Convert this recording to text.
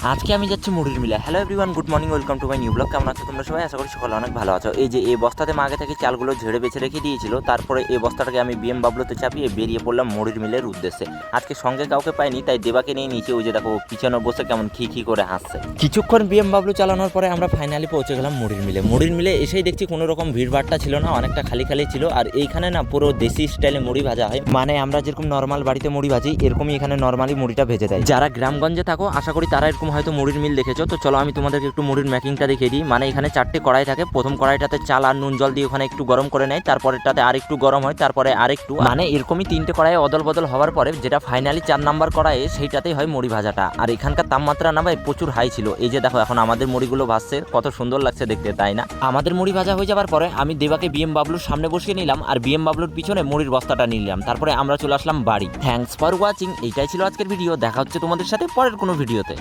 আজকে আমি যাচ্ছি মুড়ির মিলে। Hello everyone, good morning, welcome to my new blog. কেমন আছো তোমরা সবাই? আশা করি সকলে অনেক ভালো আছো। এই যে এই বস্তাতে মা আগে থেকে চালগুলো ঝেড়ে বেছে রেখে দিয়েছিল, তারপরে এই বস্তাটাকে আমি বিএম বাবলুতে চাপিয়ে বেরিয়ে পড়লাম মুড়ির মিলের উদ্দেশ্যে। আজকে সঙ্গে কাউকে পাইনি, তাই দেবাকে নিয়ে নিয়েছি। ওই যে দেখো পিছনে বসে কেমন খি করে হাসছে। কিছুক্ষণ বিএম বাবলু চালানোর পরে আমরা ফাইনালি পৌঁছে গেলাম মুড়ির মিলে। মুড়ির মিলে এসেই দেখছি কোনো রকম ভিড়ভাড়টা ছিল না, অনেকটা খালি খালি ছিল। আর এইখানে না পুরো দেশি স্টাইলে মুড়ি ভাজা হয়, মানে আমরা যেরকম নর্মাল বাড়িতে মুড়ি ভাজি এরকমই এখানে নর্মালি মুড়িটা ভেজে দেয়। যারা গ্রামগঞ্জে থাকো আশা করি তারা এরকম হয়তো মুড়ির মিল দেখেছো। তো চলো আমি তোমাদেরকে একটু মুড়ির মেকিংটা দেখিয়ে দিই। মানে এখানে 4টে কড়াই থাকে। প্রথম কড়াইটাতে চাল আর নুন জল দিয়ে ওখানে একটু গরম করে নেয়, তারপরেটাতে আর একটু গরম হয়, তারপরে আরেকটু, মানে এরকমই 3টে কড়াই অদল বদল হওয়ার পরে যেটা ফাইনালি 4 নাম্বার কড়াইয়ে সেইটাতেই হয় মুড়ি ভাজাটা। আর এখানকার তাপমাত্রা না ভাই প্রচুর হাই ছিল। এই যে দেখো এখন আমাদের মুড়িগুলো ভাজছে, কত সুন্দর লাগছে দেখতে, তাই না? আমাদের মুড়ি ভাজা হয়ে যাওয়ার পরে আমি দেবাকে বিএম বাবলুর সামনে বসিয়ে নিলাম আর বিএম বাবলুর পিছনে মুড়ির বস্তাটা নিলাম। তারপরে আমরা চলে আসলাম বাড়ি। Thanks for watching. এইটাই ছিল আজকের ভিডিও। দেখা হচ্ছে তোমাদের সাথে পরের কোনো ভিডিওতে।